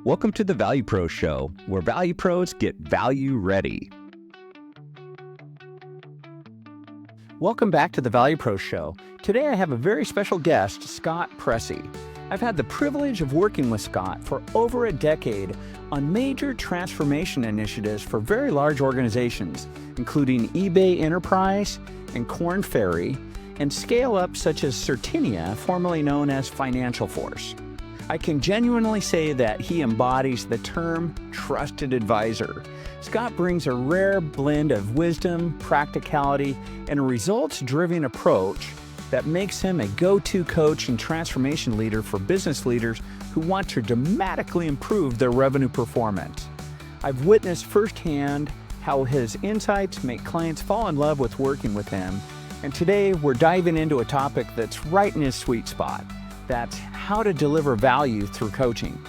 Welcome to the ValuePro Show, where Value Pros get value ready. Welcome back to the ValuePro Show. Today I have a very special guest, Scott Presse. I've had the privilege of working with Scott for over a decade on major transformation initiatives for very large organizations, including eBay Enterprise and Korn Ferry, and scale-ups such as Certinia, formerly known as Financial Force. I can genuinely say that he embodies the term trusted advisor. Scott brings a rare blend of wisdom, practicality, and a results-driven approach that makes him a go-to coach and transformation leader for business leaders who want to dramatically improve their revenue performance. I've witnessed firsthand how his insights make clients fall in love with working with him, and today we're diving into a topic that's right in his sweet spot. That's how to deliver value through coaching.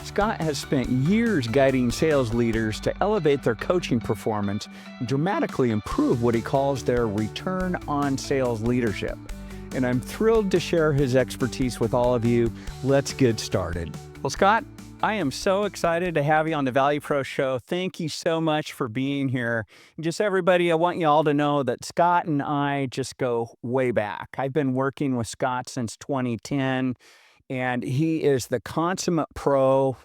Scott has spent years guiding sales leaders to elevate their coaching performance and dramatically improve what he calls their return on sales leadership. And I'm thrilled to share his expertise with all of you. Let's get started. Well, Scott, I am so excited to have you on the ValuePro Show. Thank you so much for being here. Just everybody, I want you all to know that Scott and I just go way back. I've been working with Scott since 2010, and he is the consummate pro.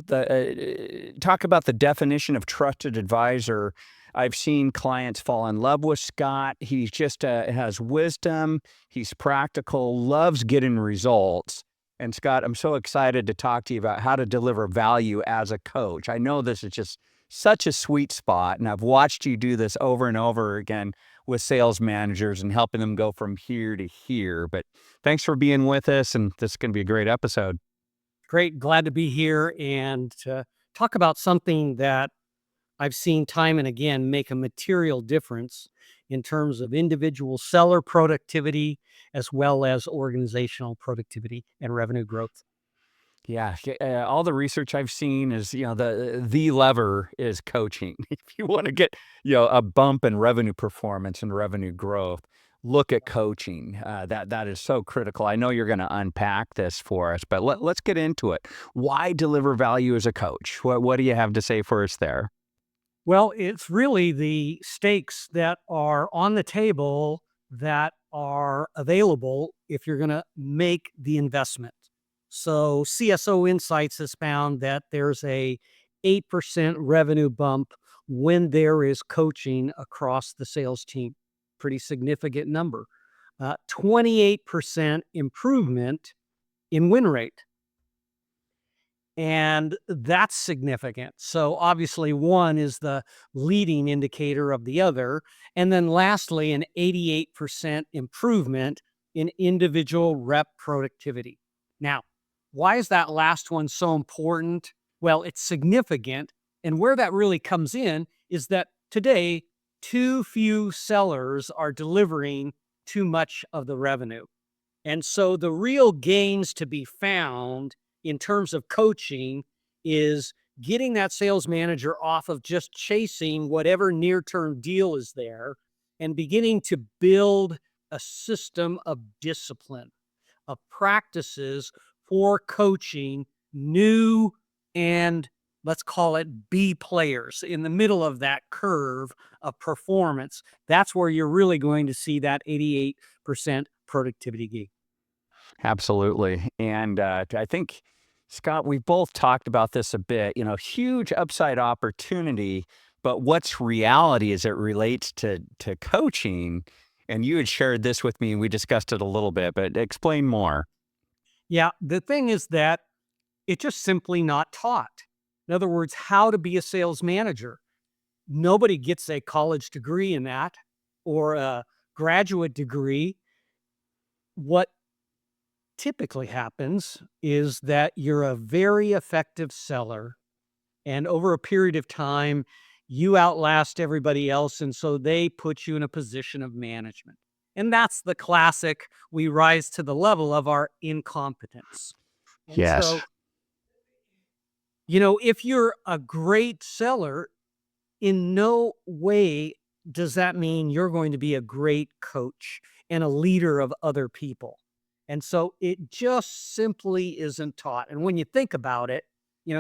Talk about the definition of trusted advisor. I've seen clients fall in love with Scott. He just has wisdom. He's practical, loves getting results. And Scott, I'm so excited to talk to you about how to deliver value as a coach. I know this is just such a sweet spot, and I've watched you do this over and over again with sales managers and helping them go from here to here. But thanks for being with us, and this is going to be a great episode. Great. Glad to be here and talk about something that I've seen time and again make a material difference in terms of individual seller productivity as well as organizational productivity and revenue growth. Yeah, all the research I've seen is, the lever is coaching. If you want to get, a bump in revenue performance and revenue growth, look at coaching. That is so critical. I know you're going to unpack this for us, but let's get into it. Why deliver value as a coach? What do you have to say for us there? Well, it's really the stakes that are on the table that are available if you're going to make the investment. So CSO Insights has found that there's a 8% revenue bump when there is coaching across the sales team. Pretty significant number. 28% improvement in win rate. And that's significant. So obviously one is the leading indicator of the other. And then lastly, an 88% improvement in individual rep productivity. Now, why is that last one so important? Well, it's significant. And where that really comes in is that today, too few sellers are delivering too much of the revenue. And so the real gains to be found in terms of coaching is getting that sales manager off of just chasing whatever near-term deal is there and beginning to build a system of discipline, of practices for coaching new and let's call it B players in the middle of that curve of performance. That's where you're really going to see that 88% productivity gain. Absolutely. And I think, Scott, we've both talked about this a bit, huge upside opportunity, but what's reality as it relates to coaching? And you had shared this with me and we discussed it a little bit, but explain more. Yeah, the thing is that it's just simply not taught. In other words, how to be a sales manager. Nobody gets a college degree in that or a graduate degree. What typically happens is that you're a very effective seller, and over a period of time, you outlast everybody else, and so they put you in a position of management. And that's the classic, we rise to the level of our incompetence. And Yes. so, if you're a great seller, in no way does that mean you're going to be a great coach and a leader of other people. And so it just simply isn't taught. And when you think about it,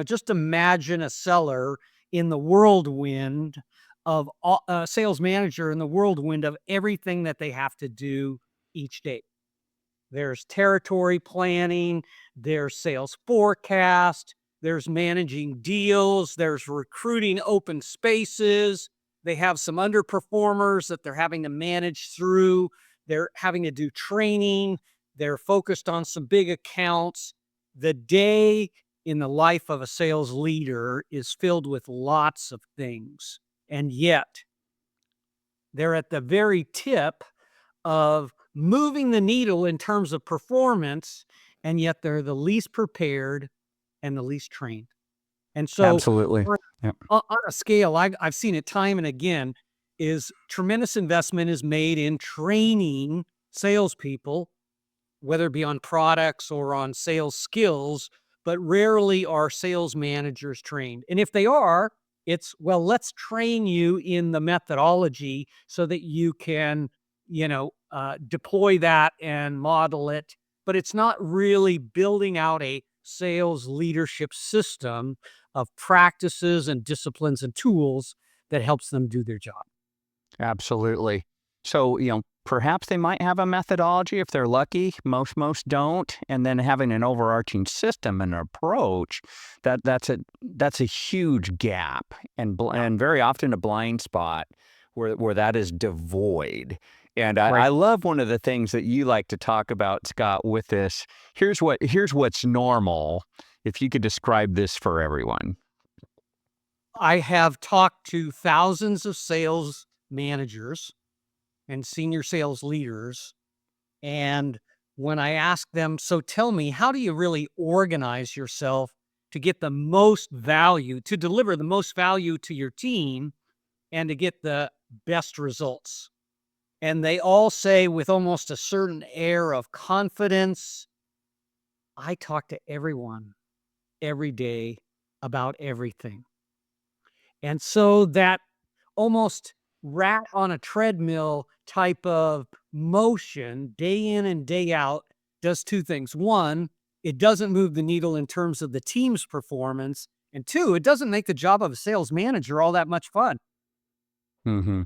Just imagine a seller in the whirlwind of a sales manager in the whirlwind of everything that they have to do each day. There's territory planning, there's sales forecast, there's managing deals, there's recruiting open spaces. They have some underperformers that they're having to manage through. They're having to do training. They're focused on some big accounts. The day in the life of a sales leader is filled with lots of things. And yet, they're at the very tip of moving the needle in terms of performance, and yet they're the least prepared and the least trained. And so Absolutely. on, Yep. on a scale, I've seen it time and again, is tremendous investment is made in training salespeople, whether it be on products or on sales skills, but rarely are sales managers trained. And if they are, it's, well, let's train you in the methodology so that you can, deploy that and model it. But it's not really building out a sales leadership system of practices and disciplines and tools that helps them do their job. Absolutely. So, perhaps they might have a methodology if they're lucky. Most don't. And then having an overarching system and approach, that's a huge gap and very often a blind spot where that is devoid. And I Right. love one of the things that you like to talk about, Scott, with this. Here's what's normal. If you could describe this for everyone. I have talked to thousands of sales managers and senior sales leaders. And when I ask them, so tell me, how do you really organize yourself to get the most value, to deliver the most value to your team and to get the best results? And they all say with almost a certain air of confidence, I talk to everyone every day about everything. And so that almost rat on a treadmill type of motion, day in and day out, does two things. One, it doesn't move the needle in terms of the team's performance. And two, it doesn't make the job of a sales manager all that much fun. Hmm.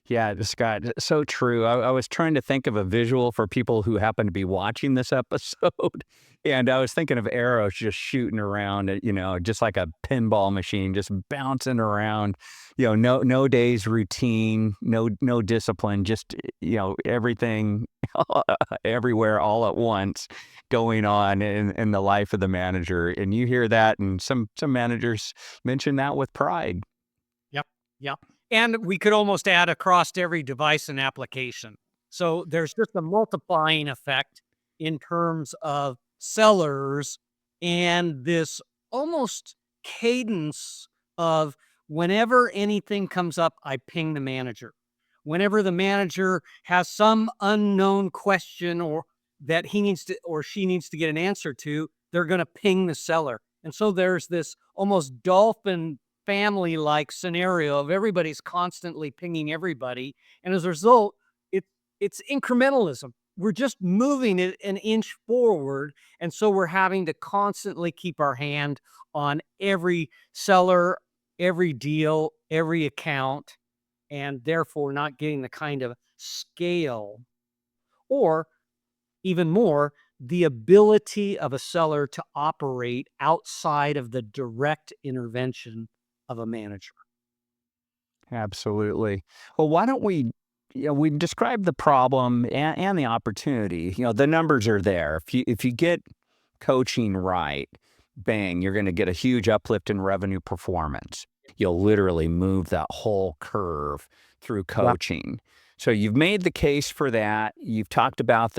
Yeah, Scott, so true. I was trying to think of a visual for people who happen to be watching this episode, and I was thinking of arrows just shooting around, just like a pinball machine, just bouncing around. No days routine, no discipline, just everything, everywhere, all at once, going on in the life of the manager. And you hear that, and some managers mention that with pride. Yep. Yep. And we could almost add across every device and application. So there's just a multiplying effect in terms of sellers and this almost cadence of whenever anything comes up, I ping the manager. Whenever the manager has some unknown question or that he needs to or she needs to get an answer to, they're going to ping the seller. And so there's this almost dolphin family like scenario of everybody's constantly pinging everybody. And as a result, it, it's incrementalism. We're just moving it an inch forward. And so we're having to constantly keep our hand on every seller, every deal, every account, and therefore not getting the kind of scale or even more, the ability of a seller to operate outside of the direct intervention of a manager. Absolutely. Well, why don't we describe the problem and the opportunity. The numbers are there. If you get coaching right, bang, you're going to get a huge uplift in revenue performance. You'll literally move that whole curve through Yeah. coaching. So you've made the case for that. You've talked about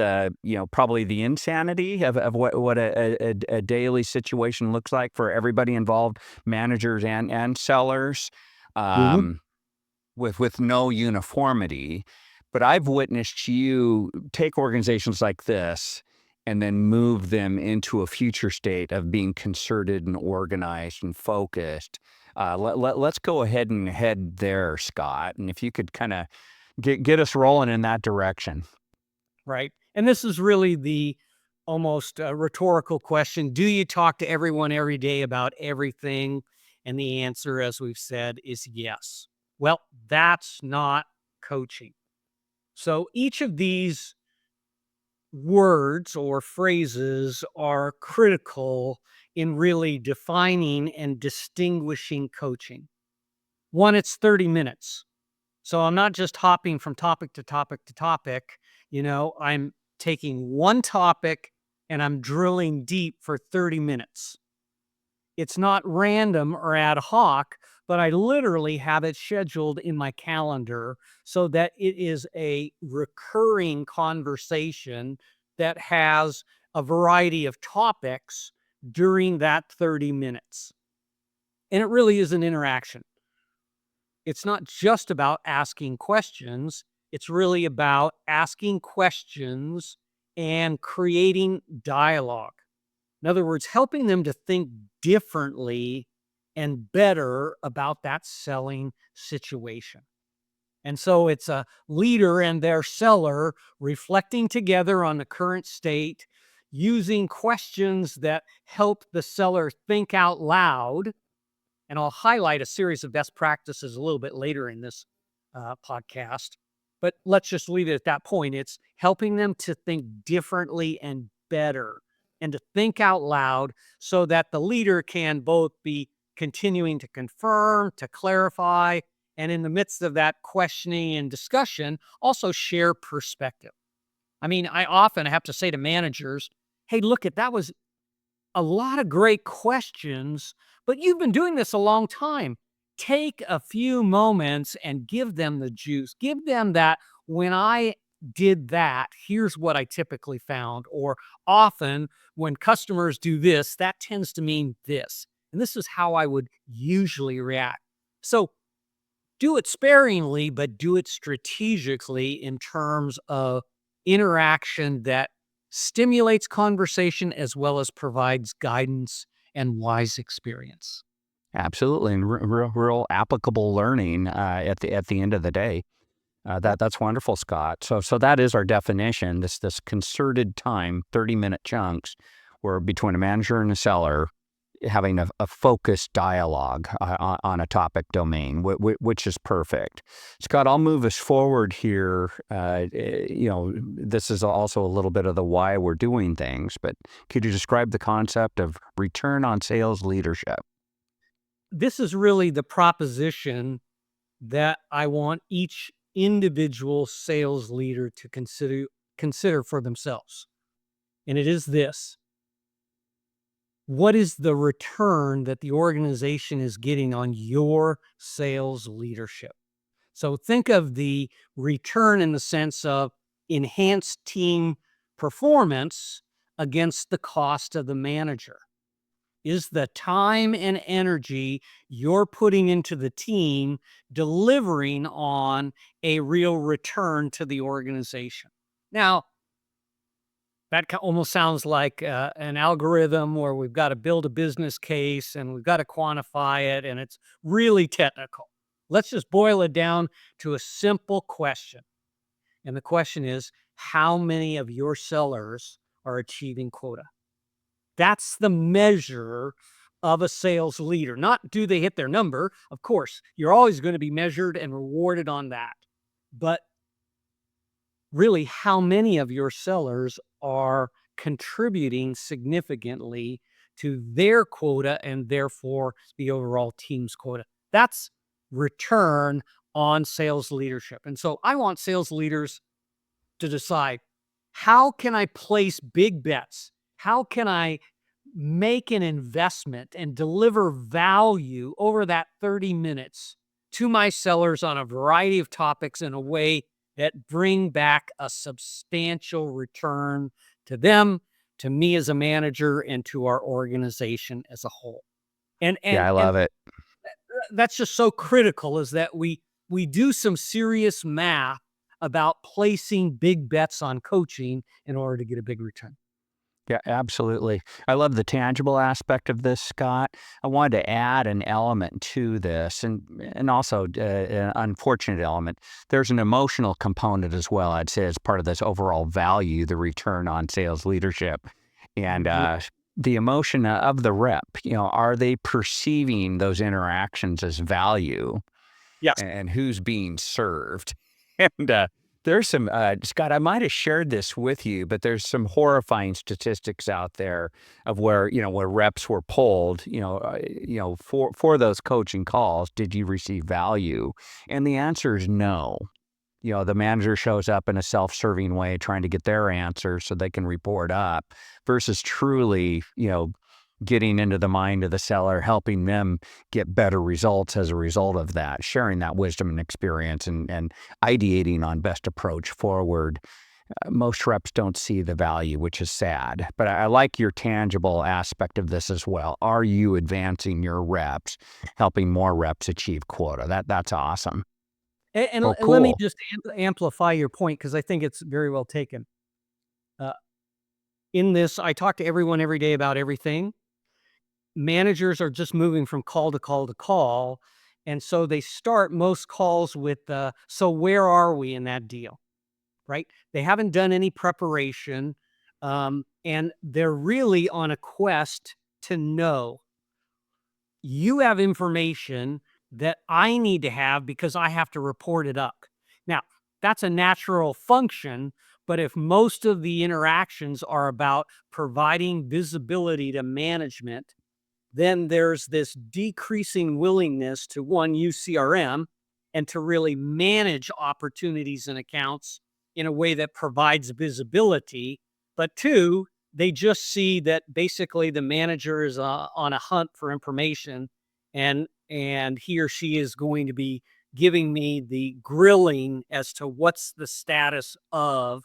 probably the insanity of what a daily situation looks like for everybody involved, managers and sellers. Mhm. Um, with no uniformity. But I've witnessed you take organizations like this and then move them into a future state of being concerted and organized and focused. Let's go ahead and head there, Scott. And if you could kind of get us rolling in that direction. Right. And this is really the almost a rhetorical question. Do you talk to everyone every day about everything? And the answer, as we've said, is yes. Well, that's not coaching. So each of these words or phrases are critical in really defining and distinguishing coaching. One, it's 30 minutes. So I'm not just hopping from topic to topic to topic. I'm taking one topic and I'm drilling deep for 30 minutes. It's not random or ad hoc, but I literally have it scheduled in my calendar so that it is a recurring conversation that has a variety of topics during that 30 minutes. And it really is an interaction. It's not just about asking questions. It's really about asking questions and creating dialogue. In other words, helping them to think differently and better about that selling situation. And so it's a leader and their seller reflecting together on the current state, using questions that help the seller think out loud. And I'll highlight a series of best practices a little bit later in this podcast. But let's just leave it at that point. It's helping them to think differently and better and to think out loud so that the leader can both be continuing to confirm, to clarify, and in the midst of that questioning and discussion, also share perspective. I mean, I often have to say to managers, hey, look, that was a lot of great questions, but you've been doing this a long time. Take a few moments and give them the juice. Give them that when I did that, here's what I typically found. Or often when customers do this, that tends to mean this. And this is how I would usually react. So do it sparingly, but do it strategically in terms of interaction that stimulates conversation as well as provides guidance and wise experience. Absolutely, and real applicable learning at the end of the day. That's wonderful, Scott. So that is our definition. This concerted time, 30-minute chunks, where between a manager and a seller, having a focused dialogue on a topic domain, which is perfect. Scott, I'll move us forward here. This is also a little bit of the why we're doing things, but could you describe the concept of return on sales leadership? This is really the proposition that I want each individual sales leader to consider for themselves. And it is this: what is the return that the organization is getting on your sales leadership? So think of the return in the sense of enhanced team performance against the cost of the manager. Is the time and energy you're putting into the team delivering on a real return to the organization? Now, that almost sounds like an algorithm where we've got to build a business case and we've got to quantify it, and it's really technical. Let's just boil it down to a simple question. And the question is, how many of your sellers are achieving quota? That's the measure of a sales leader. Not do they hit their number? Of course, you're always going to be measured and rewarded on that. But really, how many of your sellers are contributing significantly to their quota and therefore the overall team's quota? That's return on sales leadership. And so I want sales leaders to decide, how can I place big bets? How can I make an investment and deliver value over that 30 minutes to my sellers on a variety of topics in a way that bring back a substantial return to them, to me as a manager, and to our organization as a whole. And Yeah, and I and love it. that's just so critical, is that we do some serious math about placing big bets on coaching in order to get a big return. Yeah, absolutely. I love the tangible aspect of this, Scott. I wanted to add an element to this, and also an unfortunate element. There's an emotional component as well. I'd say as part of this overall value, the return on sales leadership, and Mhm. the emotion of the rep. Are they perceiving those interactions as value? Yes. And who's being served. And there's some, Scott, I might have shared this with you, but there's some horrifying statistics out there of where reps were pulled, for those coaching calls. Did you receive value? And the answer is no. The manager shows up in a self-serving way trying to get their answer so they can report up versus truly, getting into the mind of the seller, helping them get better results as a result of that, sharing that wisdom and experience and ideating on best approach forward. Most reps don't see the value, which is sad. But I like your tangible aspect of this as well. Are you advancing your reps, helping more reps achieve quota? That's awesome. Oh, Let me cool. just amplify your point because I think it's very well taken. Uh, in this, I talk to everyone every day about everything. Managers are just moving from call to call to call. And so they start most calls with, so where are we in that deal? Right? They haven't done any preparation. And they're really on a quest to know you have information that I need to have because I have to report it up. Now, that's a natural function, but if most of the interactions are about providing visibility to management, then there's this decreasing willingness to one, use CRM and to really manage opportunities and accounts in a way that provides visibility. But two, they just see that basically the manager is on a hunt for information, and he or she is going to be giving me the grilling as to what's the status of,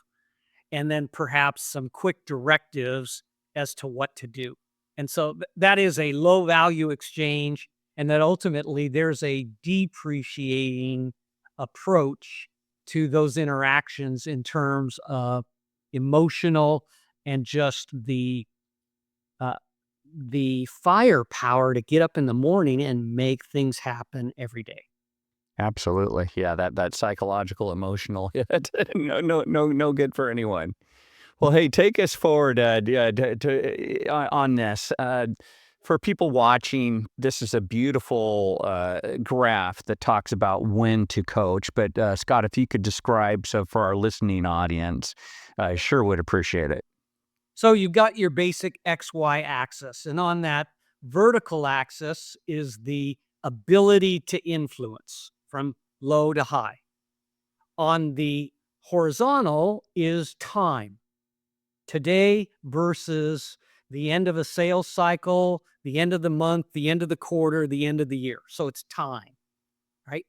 and then perhaps some quick directives as to what to do. And so that is a low value exchange, and that ultimately there's a depreciating approach to those interactions in terms of emotional and just uh, the firepower to get up in the morning and make things happen every day. Absolutely. Yeah, that psychological, emotional hit. No good for anyone. Well, hey, take us forward on this. For people watching, this is a beautiful graph that talks about when to coach. But Scott, if you could describe, so for our listening audience, I sure would appreciate it. So you've got your basic XY axis, and on that vertical axis is the ability to influence from low to high. On the horizontal is time, today versus the end of a sales cycle, the end of the month, the end of the quarter, the end of the year. So it's time, right?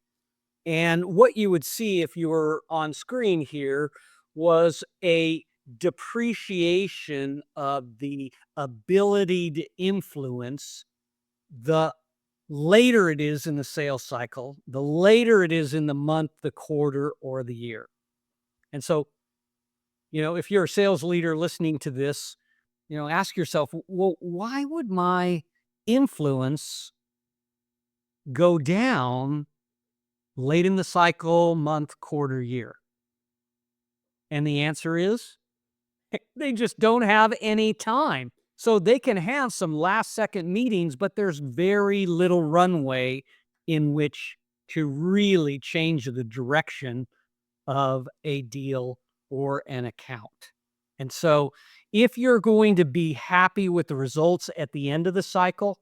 And what you would see if you were on screen here was a depreciation of the ability to influence. The later it is in the sales cycle, the later it is in the month, the quarter, or the year. And so, if you're a sales leader listening to this, ask yourself, well, why would my influence go down late in the cycle, month, quarter, year? And the answer is they just don't have any time. So they can have some last second meetings, but there's very little runway in which to really change the direction of a deal or an account. And so if you're going to be happy with the results at the end of the cycle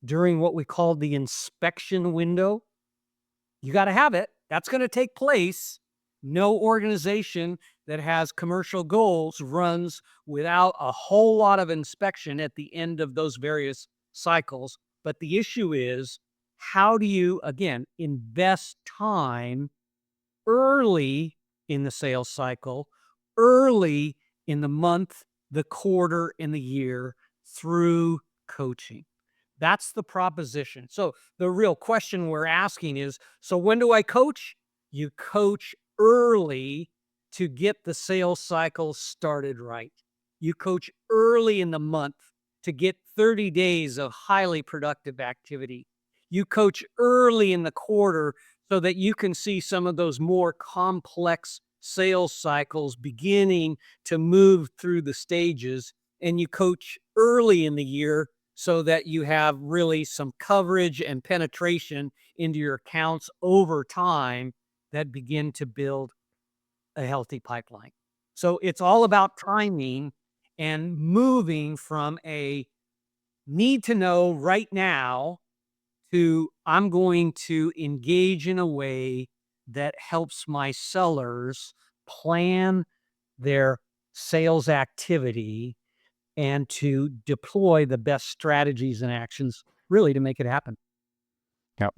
during what we call the inspection window, you got to have it. That's going to take place. No organization that has commercial goals runs without a whole lot of inspection at the end of those various cycles. But the issue is, how do you, again, invest time early in the sales cycle, early in the month, the quarter, and the year through coaching? That's the proposition. So the real question we're asking is, so when do I coach? You coach early to get the sales cycle started right. You coach early in the month to get 30 days of highly productive activity. You coach early in the quarter so that you can see some of those more complex sales cycles beginning to move through the stages. And you coach early in the year so that you have really some coverage and penetration into your accounts over time that begin to build a healthy pipeline. So it's all about timing and moving from a need to know right now to I'm going to engage in a way that helps my sellers plan their sales activity and to deploy the best strategies and actions really to make it happen. Yeah,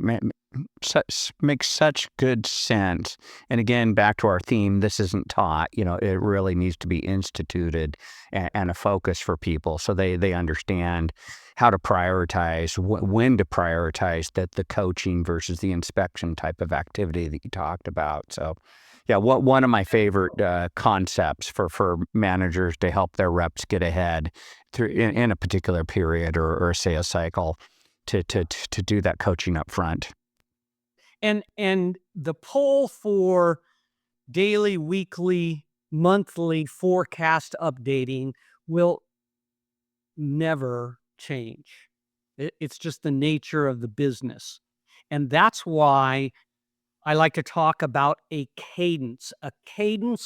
makes such good sense. And again, back to our theme, this isn't taught. It really needs to be instituted and a focus for people so they understand how to prioritize, when to prioritize the coaching versus the inspection type of activity that you talked about. So, yeah, one of my favorite concepts for managers to help their reps get ahead through in a particular period or a sales cycle to do that coaching up front. And the pull for daily, weekly, monthly forecast updating will never change. It's just the nature of the business. And that's why I like to talk about a cadence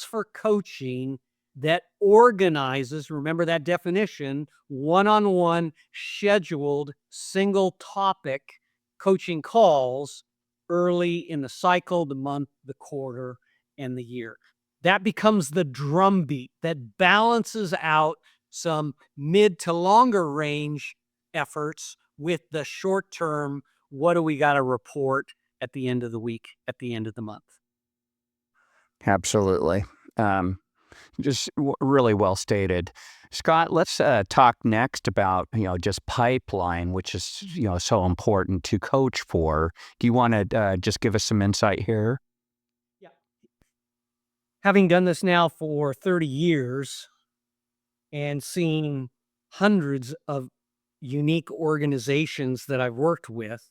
for coaching that organizes, remember that definition, one-on-one, scheduled, single topic coaching calls early in the cycle, the month, the quarter, and the year. That becomes the drumbeat that balances out some mid to longer range efforts with the short term, what do we got to report at the end of the week, at the end of the month. Absolutely. Just really well stated. Scott, let's talk next about, just pipeline, which is, so important to coach for. Do you want to just give us some insight here? Yeah. Having done this now for 30 years and seeing hundreds of unique organizations that I've worked with,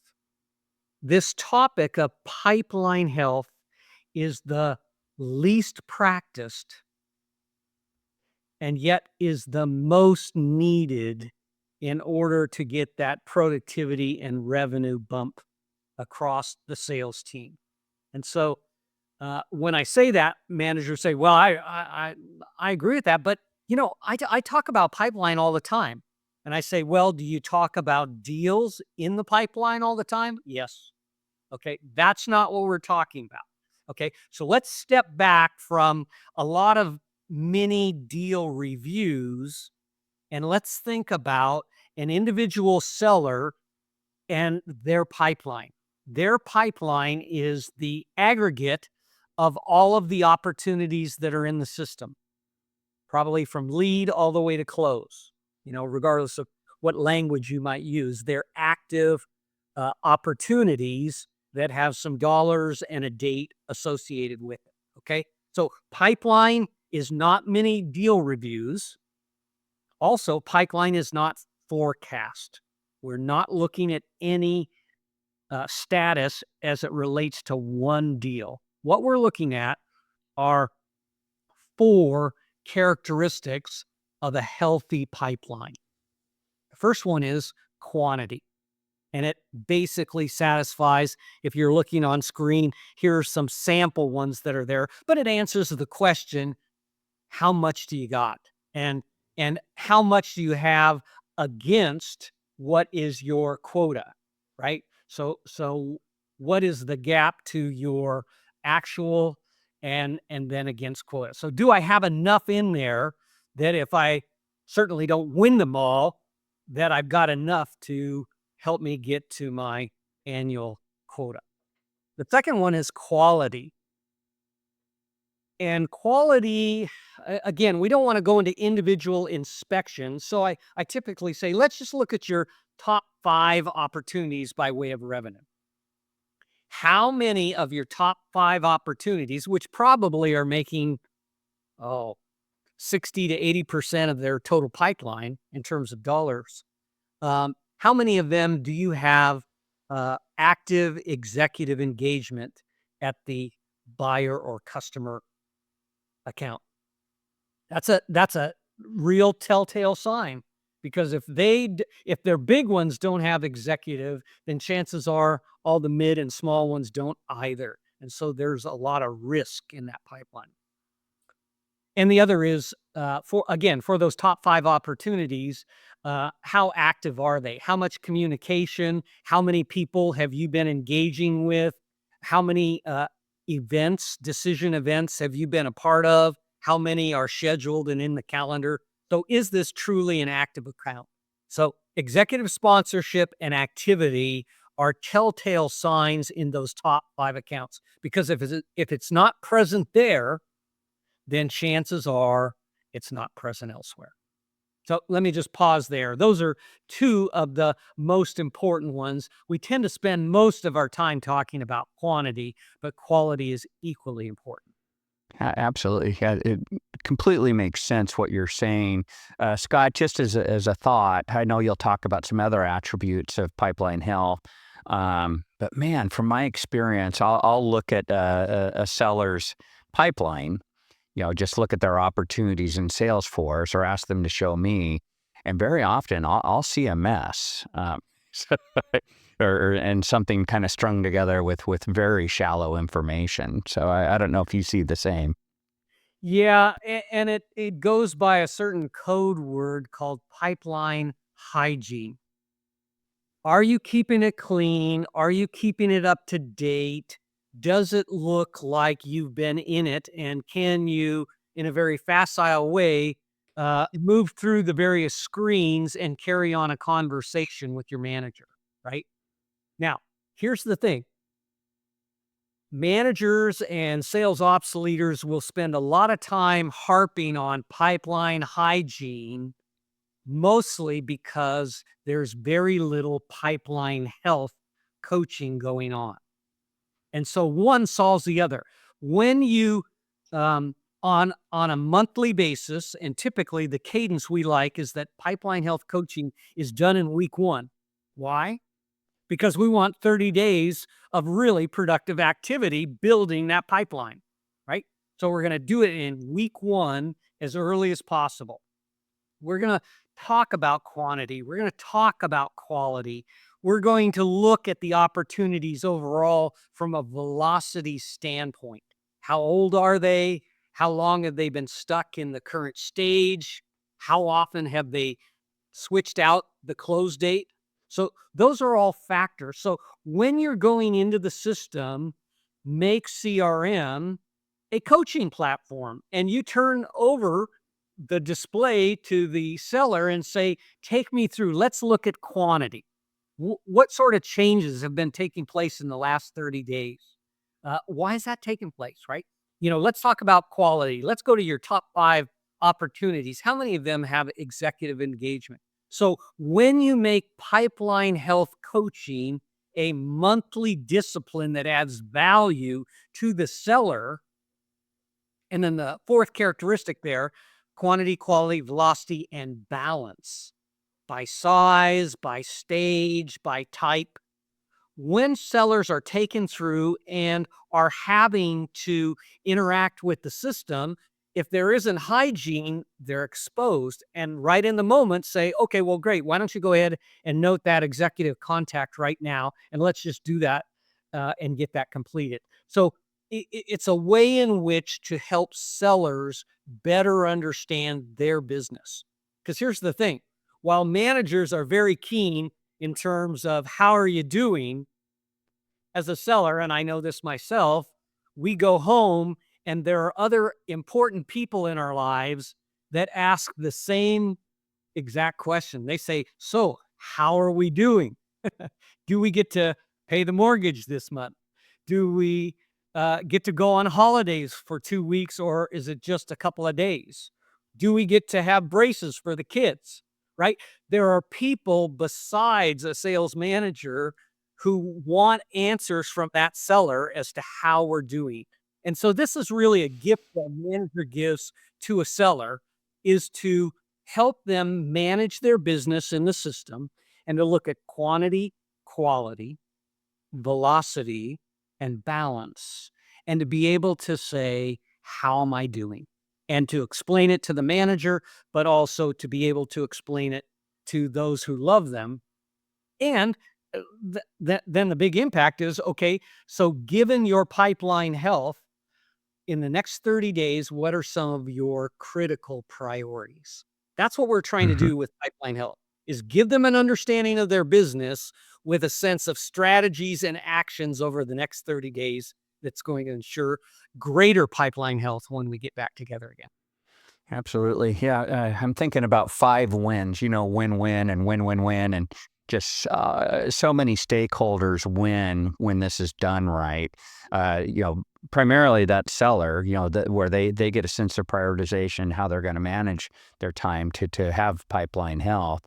this topic of pipeline health is the least practiced and yet is the most needed in order to get that productivity and revenue bump across the sales team. And so when I say that, managers say, "Well, I agree with that, but I talk about pipeline all the time." And I say, "Well, do you talk about deals in the pipeline all the time?" Yes. Okay, that's not what we're talking about. Okay, so let's step back from a lot of mini deal reviews and let's think about an individual seller and their pipeline. Their pipeline is the aggregate of all of the opportunities that are in the system, probably from lead all the way to close, regardless of what language you might use. They're active opportunities that have some dollars and a date associated with it. Okay. So pipeline is not many deal reviews. Also, pipeline is not forecast. We're not looking at any status as it relates to one deal. What we're looking at are 4 characteristics of a healthy pipeline. The first one is quantity. And it basically satisfies, if you're looking on screen, here are some sample ones that are there, but it answers the question, how much do you got? And how much do you have against what is your quota, right? So what is the gap to your actual and then against quota? So do I have enough in there that if I certainly don't win them all, that I've got enough to help me get to my annual quota? The second one is quality. And quality, again, we don't want to go into individual inspections. So I typically say, let's just look at your top 5 opportunities by way of revenue. How many of your top 5 opportunities, which probably are making, 60 to 80% of their total pipeline in terms of dollars. How many of them do you have active executive engagement at the buyer or customer account? That's a real telltale sign, because if their big ones don't have executive, then chances are all the mid and small ones don't either. And so there's a lot of risk in that pipeline. And the other is, for those top 5 opportunities, how active are they? How much communication? How many people have you been engaging with? How many decision events have you been a part of? How many are scheduled and in the calendar? So is this truly an active account? So executive sponsorship and activity are telltale signs in those top 5 accounts, because if it's not present there, then chances are it's not present elsewhere. So let me just pause there. Those are 2 of the most important ones. We tend to spend most of our time talking about quantity, but quality is equally important. Absolutely. Yeah, it completely makes sense what you're saying. Scott, just as a thought, I know you'll talk about some other attributes of pipeline health. But man, from my experience, I'll look at a seller's pipeline, just look at their opportunities in Salesforce or ask them to show me. And very often I'll see a mess. And something kind of strung together with very shallow information. So I don't know if you see the same. Yeah, and it goes by a certain code word called pipeline hygiene. Are you keeping it clean? Are you keeping it up to date? Does it look like you've been in it? And can you, in a very facile way, move through the various screens and carry on a conversation with your manager, right? Now, here's the thing. Managers and sales ops leaders will spend a lot of time harping on pipeline hygiene, mostly because there's very little pipeline health coaching going on. And so one solves the other. When you, on a monthly basis, and typically the cadence we like is that pipeline health coaching is done in week 1. Why? Because we want 30 days of really productive activity building that pipeline, right? So we're going to do it in week 1 as early as possible. We're going to talk about quantity. We're going to talk about quality. We're going to look at the opportunities overall from a velocity standpoint. How old are they? How long have they been stuck in the current stage? How often have they switched out the close date? So those are all factors. So when you're going into the system, make CRM a coaching platform, and you turn over the display to the seller and say, take me through, let's look at quantity. What sort of changes have been taking place in the last 30 days? Why is that taking place, right? Let's talk about quality. Let's go to your top 5 opportunities. How many of them have executive engagement? So when you make pipeline health coaching a monthly discipline that adds value to the seller, and then the 4th characteristic there, quantity, quality, velocity, and balance by size, by stage, by type. When sellers are taken through and are having to interact with the system, if there isn't hygiene, they're exposed. And right in the moment say, okay, well, great. Why don't you go ahead and note that executive contact right now? And let's just do that and get that completed. So it's a way in which to help sellers better understand their business. Because here's the thing. While managers are very keen in terms of how are you doing, as a seller, and I know this myself, we go home and there are other important people in our lives that ask the same exact question. They say, so how are we doing? Do we get to pay the mortgage this month? Do we get to go on holidays for 2 weeks, or is it just a couple of days? Do we get to have braces for the kids? Right? There are people besides a sales manager who want answers from that seller as to how we're doing. And so this is really a gift that a manager gives to a seller, is to help them manage their business in the system and to look at quantity, quality, velocity, and balance, and to be able to say, how am I doing? And to explain it to the manager, but also to be able to explain it to those who love them. And then the big impact is, okay, so given your pipeline health, in the next 30 days, what are some of your critical priorities? That's what we're trying to Mhm. do with pipeline health, is give them an understanding of their business with a sense of strategies and actions over the next 30 days that's going to ensure greater pipeline health when we get back together again. Absolutely. Yeah. I'm thinking about 5 wins, win-win and win-win-win. And just so many stakeholders win when this is done right. Primarily that seller, where they get a sense of prioritization, how they're going to manage their time to have pipeline health.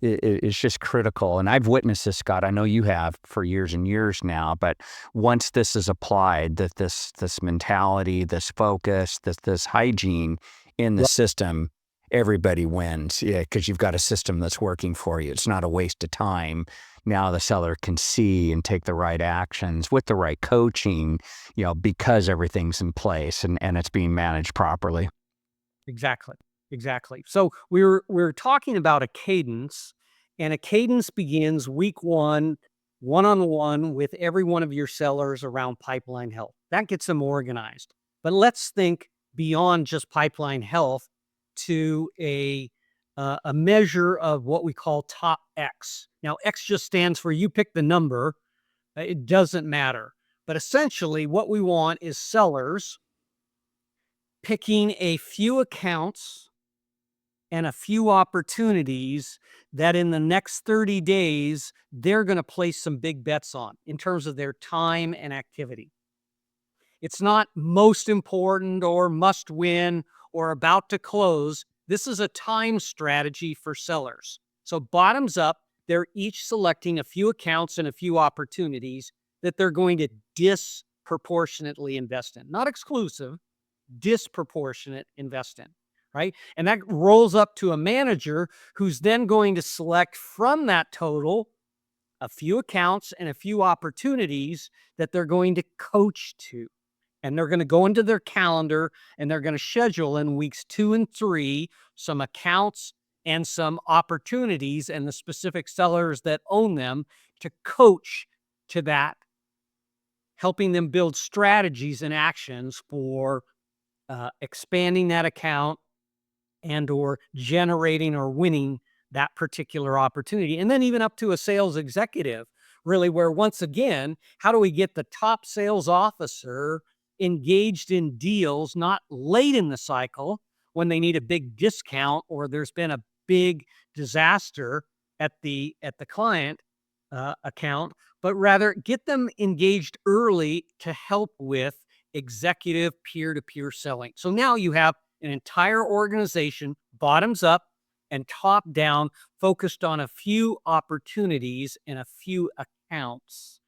It's just critical. And I've witnessed this, Scott. I know you have for years and years now. But once this is applied, that this mentality, this focus, this hygiene in the Right. system, everybody wins. Yeah, because you've got a system that's working for you. It's not a waste of time. Now the seller can see and take the right actions with the right coaching, because everything's in place and it's being managed properly. Exactly. Exactly. So we're talking about a cadence, and a cadence begins week one, one-on-one with every one of your sellers around pipeline health. That gets them organized. But let's think beyond just pipeline health to a measure of what we call top X. Now, X just stands for you pick the number. It doesn't matter. But essentially, what we want is sellers picking a few accounts and a few opportunities that in the next 30 days, they're going to place some big bets on in terms of their time and activity. It's not most important or must win or about to close. This is a time strategy for sellers. So, bottoms up, they're each selecting a few accounts and a few opportunities that they're going to disproportionately invest in. Not exclusive, disproportionate invest in, right? And that rolls up to a manager who's then going to select from that total a few accounts and a few opportunities that they're going to coach to. And they're going to go into their calendar and they're going to schedule in weeks 2 and 3 some accounts and some opportunities and the specific sellers that own them to coach to that, helping them build strategies and actions for expanding that account and or generating or winning that particular opportunity. And then even up to a sales executive, really, where once again, how do we get the top sales officer engaged in deals, not late in the cycle when they need a big discount or there's been a big disaster at the client account, but rather get them engaged early to help with executive peer-to-peer selling. So now you have an entire organization, bottoms up and top down, focused on a few opportunities and a few accounts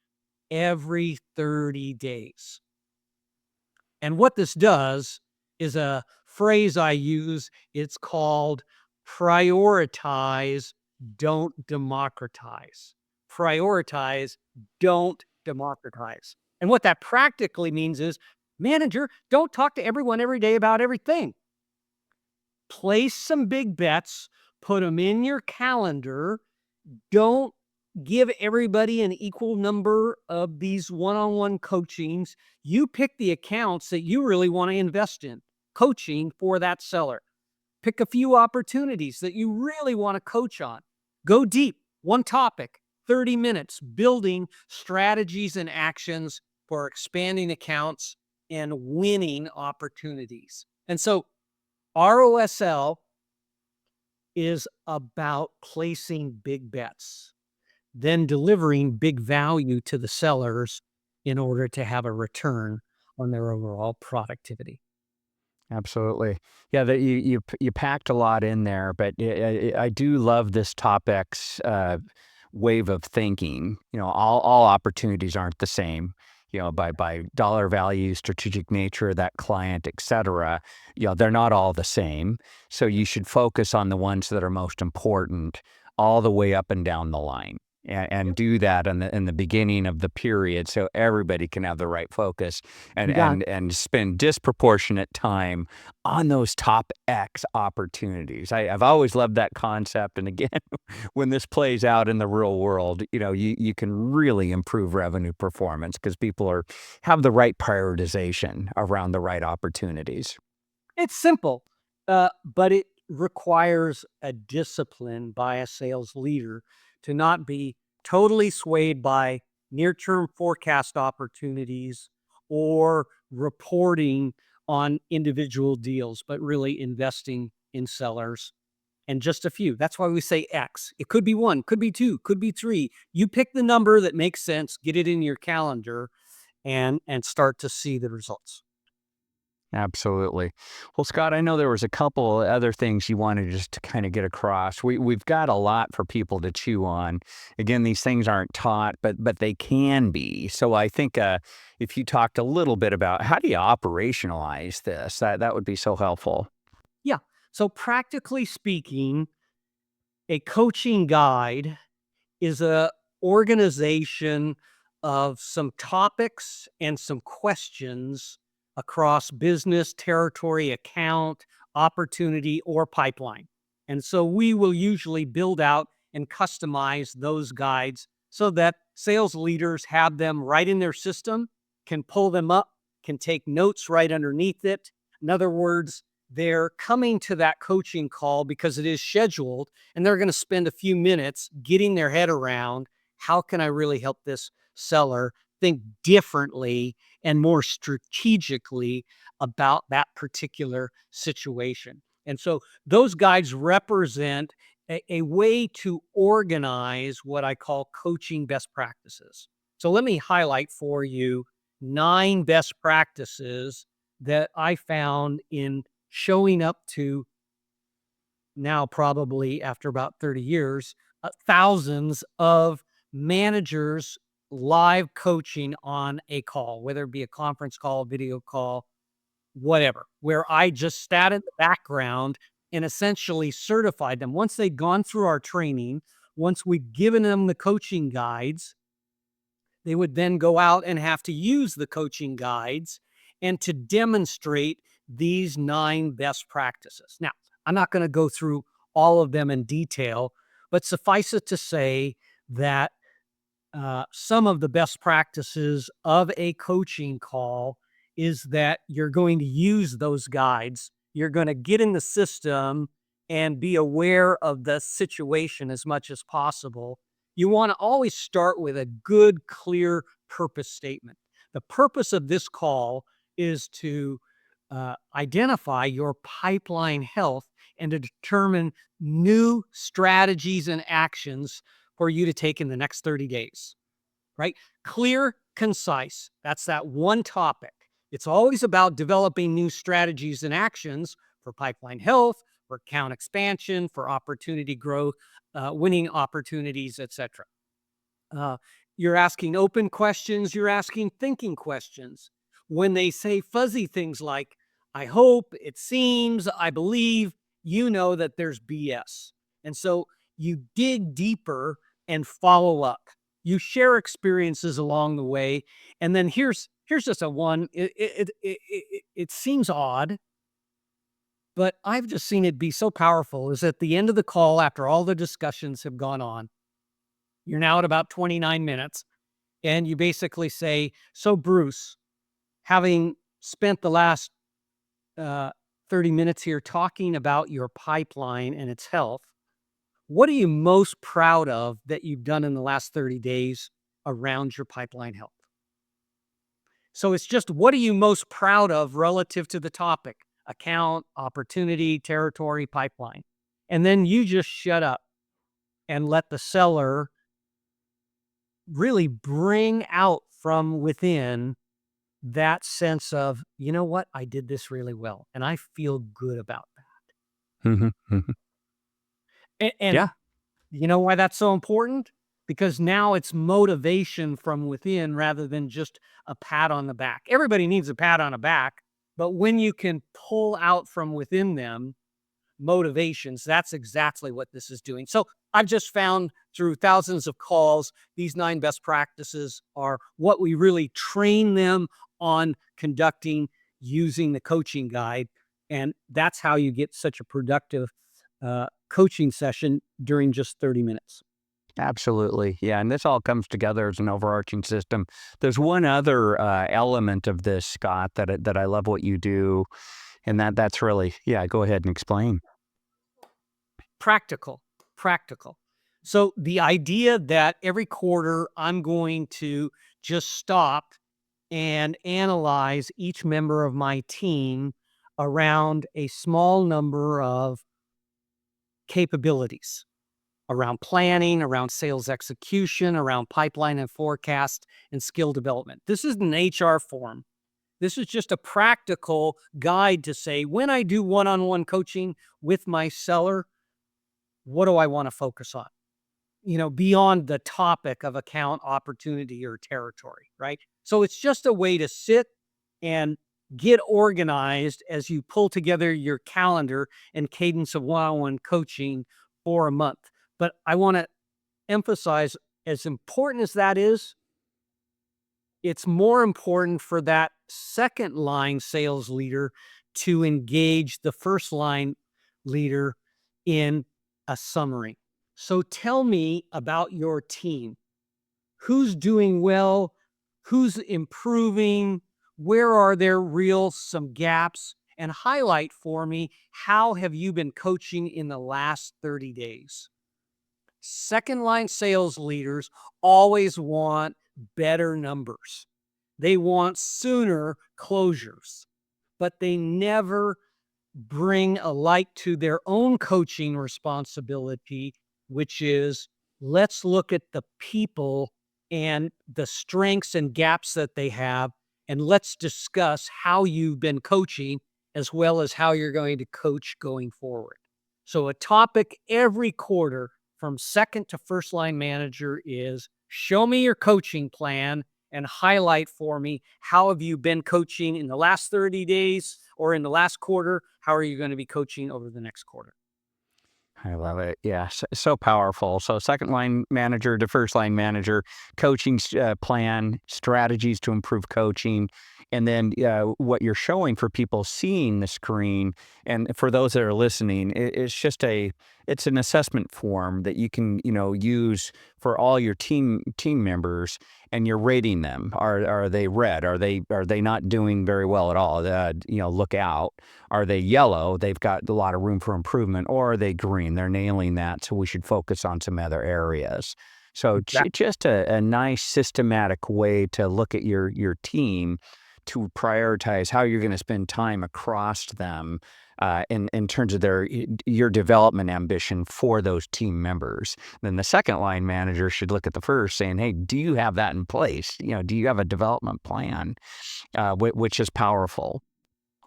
every 30 days. And what this does is a phrase I use. It's called prioritize, don't democratize. Prioritize, don't democratize. And what that practically means is, manager, don't talk to everyone every day about everything. Place some big bets, put them in your calendar. Don't give everybody an equal number of these one-on-one coachings. You pick the accounts that you really want to invest in, coaching for that seller. Pick a few opportunities that you really want to coach on. Go deep, one topic, 30 minutes, building strategies and actions for expanding accounts and winning opportunities. And so ROSL is about placing big bets, then delivering big value to the sellers in order to have a return on their overall productivity. Absolutely. Yeah, that you packed a lot in there, but I do love this topic's wave of thinking. All opportunities aren't the same. by dollar value, strategic nature of that client, et cetera. They're not all the same. So you should focus on the ones that are most important all the way up and down the line. And do that in the beginning of the period so everybody can have the right focus and You got and spend disproportionate time on those top X opportunities. I've always loved that concept. And again, when this plays out in the real world, you can really improve revenue performance because people have the right prioritization around the right opportunities. It's simple, but it requires a discipline by a sales leader to not be totally swayed by near-term forecast opportunities or reporting on individual deals, but really investing in sellers and just a few. That's why we say X. It could be one, could be two, could be three. You pick the number that makes sense, get it in your calendar, and start to see the results. Absolutely. Well, Scott, I know there was a couple other things you wanted just to kind of get across. We've got a lot for people to chew on. Again, these things aren't taught, but they can be. So I think if you talked a little bit about how do you operationalize this, that would be so helpful. Yeah. So practically speaking, a coaching guide is a organization of some topics and some questions across business, territory, account, opportunity, or pipeline. And so we will usually build out and customize those guides so that sales leaders have them right in their system, can pull them up, can take notes right underneath it. In other words, they're coming to that coaching call because it is scheduled and they're going to spend a few minutes getting their head around how can I really help this seller think differently and more strategically about that particular situation. And so those guides represent a way to organize what I call coaching best practices. So let me highlight for you 9 best practices that I found in showing up to now probably after about 30 years, thousands of managers live coaching on a call, whether it be a conference call, video call, whatever, where I just sat in the background and essentially certified them. Once they'd gone through our training, once we'd given them the coaching guides, they would then go out and have to use the coaching guides and to demonstrate these 9 best practices. Now, I'm not going to go through all of them in detail, but suffice it to say that some of the best practices of a coaching call is that you're going to use those guides. You're going to get in the system and be aware of the situation as much as possible. You want to always start with a good, clear purpose statement. The purpose of this call is to identify your pipeline health and to determine new strategies and actions for you to take in the next 30 days, right? Clear, concise. That's that one topic. It's always about developing new strategies and actions for pipeline health, for account expansion, for opportunity growth, winning opportunities, etc. Uh, you're asking open questions, you're asking thinking questions. When they say fuzzy things like, I hope, it seems, I believe, you know that there's BS. And so you dig deeper and follow up. You share experiences along the way. And then here's just a one. It seems odd, but I've just seen it be so powerful is at the end of the call, after all the discussions have gone on, you're now at about 29 minutes, and you basically say, so Bruce, having spent the last 30 minutes here talking about your pipeline and its health, what are you most proud of that you've done in the last 30 days around your pipeline health? So it's just what are you most proud of relative to the topic? Account, opportunity, territory, pipeline. And then you just shut up and let the seller really bring out from within that sense of, you know what, I did this really well and I feel good about Mhm, mhm. that. And Yeah. you know why that's so important? because now it's motivation from within rather than just a pat on the back. Everybody needs a pat on the back, but when you can pull out from within them motivations, that's exactly what this is doing. So I've just found through thousands of calls, these 9 best practices are what we really train them on conducting using the coaching guide. And that's how you get such a productive coaching session during just 30 minutes. Absolutely. Yeah. And this all comes together as an overarching system. There's one other element of this, Scott, that I love what you do. And that's really, yeah, go ahead and explain. Practical, practical. So the idea that every quarter I'm going to just stop and analyze each member of my team around a small number of capabilities, around planning, around sales execution, around pipeline and forecast, and skill development. This is an HR form. This is just a practical guide to say, when I do one-on-one coaching with my seller, what do I want to focus on? Beyond the topic of account, opportunity, or territory, right? So it's just a way to sit and get organized as you pull together your calendar and cadence of one-on-one coaching for a month. But I want to emphasize, as important as that is, it's more important for that second line sales leader to engage the first line leader in a summary. So tell me about your team. Who's doing well? Who's improving? Where are there some gaps? And highlight for me, how have you been coaching in the last 30 days? Second line sales leaders always want better numbers. They want sooner closures, but they never bring a light to their own coaching responsibility, which is, let's look at the people and the strengths and gaps that they have, and let's discuss how you've been coaching as well as how you're going to coach going forward. So a topic every quarter from second to first line manager is, show me your coaching plan and highlight for me, how have you been coaching in the last 30 days or in the last quarter? How are you going to be coaching over the next quarter? I love it. Yeah, so powerful. So second line manager to first line manager, coaching plan, strategies to improve coaching, and then what you're showing for people seeing the screen, and for those that are listening, it's an assessment form that you can use for all your team members, and you're rating them. Are they red? Are they not doing very well at all? Look out. Are they yellow? They've got a lot of room for improvement. Or are they green? They're nailing that, so we should focus on some other areas. So just a nice systematic way to look at your team to prioritize how you're going to spend time across them in terms of your development ambition for those team members. Then the second line manager should look at the first, saying, "Hey, do you have that in place? Do you have a development plan?" Which is powerful.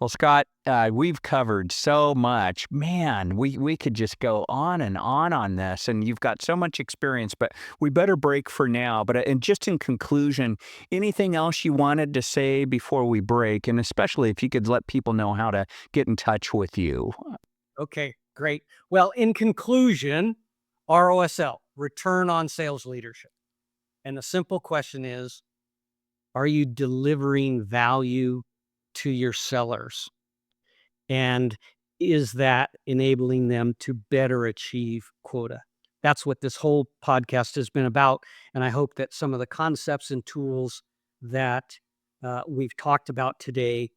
Well, Scott, we've covered so much. Man, we could just go on and on this, and you've got so much experience, but we better break for now. But and just in conclusion, anything else you wanted to say before we break, and especially if you could let people know how to get in touch with you. Okay, great. Well, in conclusion, ROSL, return on sales leadership. And the simple question is, are you delivering value to your sellers? And is that enabling them to better achieve quota? That's what this whole podcast has been about. And I hope that some of the concepts and tools that we've talked about today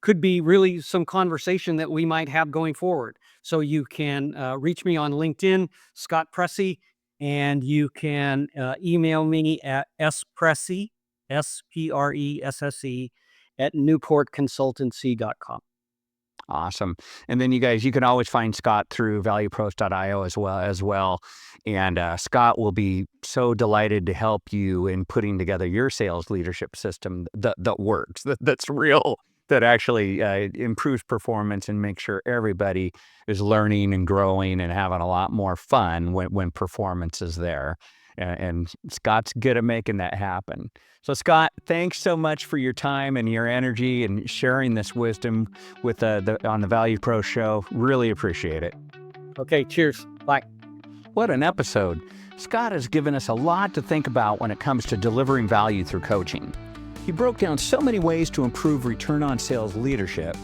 could be really some conversation that we might have going forward. So you can reach me on LinkedIn, Scott Presse, and you can email me at spresse, SPRESSE, at newportconsultancy.com. Awesome. And then you guys, you can always find Scott through valuepros.io as well. And Scott will be so delighted to help you in putting together your sales leadership system that works, that's real, that actually improves performance and makes sure everybody is learning and growing and having a lot more fun when performance is there. and Scott's good at making that happen. So Scott, thanks so much for your time and your energy and sharing this wisdom with on the ValuePro Show. Really appreciate it. Okay, cheers. Bye. What an episode. Scott has given us a lot to think about when it comes to delivering value through coaching. He broke down so many ways to improve return on sales leadership,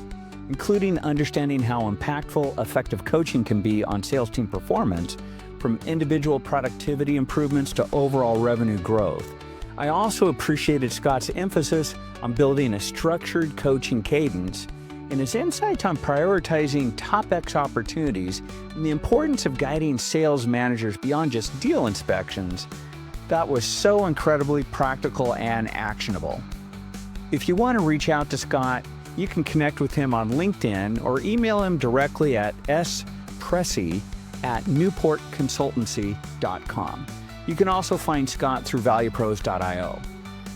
including understanding how impactful, effective coaching can be on sales team performance, from individual productivity improvements to overall revenue growth. I also appreciated Scott's emphasis on building a structured coaching cadence and his insights on prioritizing top X opportunities and the importance of guiding sales managers beyond just deal inspections. That was so incredibly practical and actionable. If you want to reach out to Scott, you can connect with him on LinkedIn or email him directly at spresse@newportconsultancy.com. You can also find Scott through valuepros.io.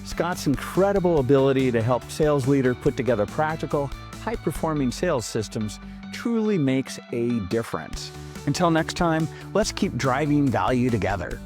Scott's incredible ability to help sales leaders put together practical, high-performing sales systems truly makes a difference. Until next time, let's keep driving value together.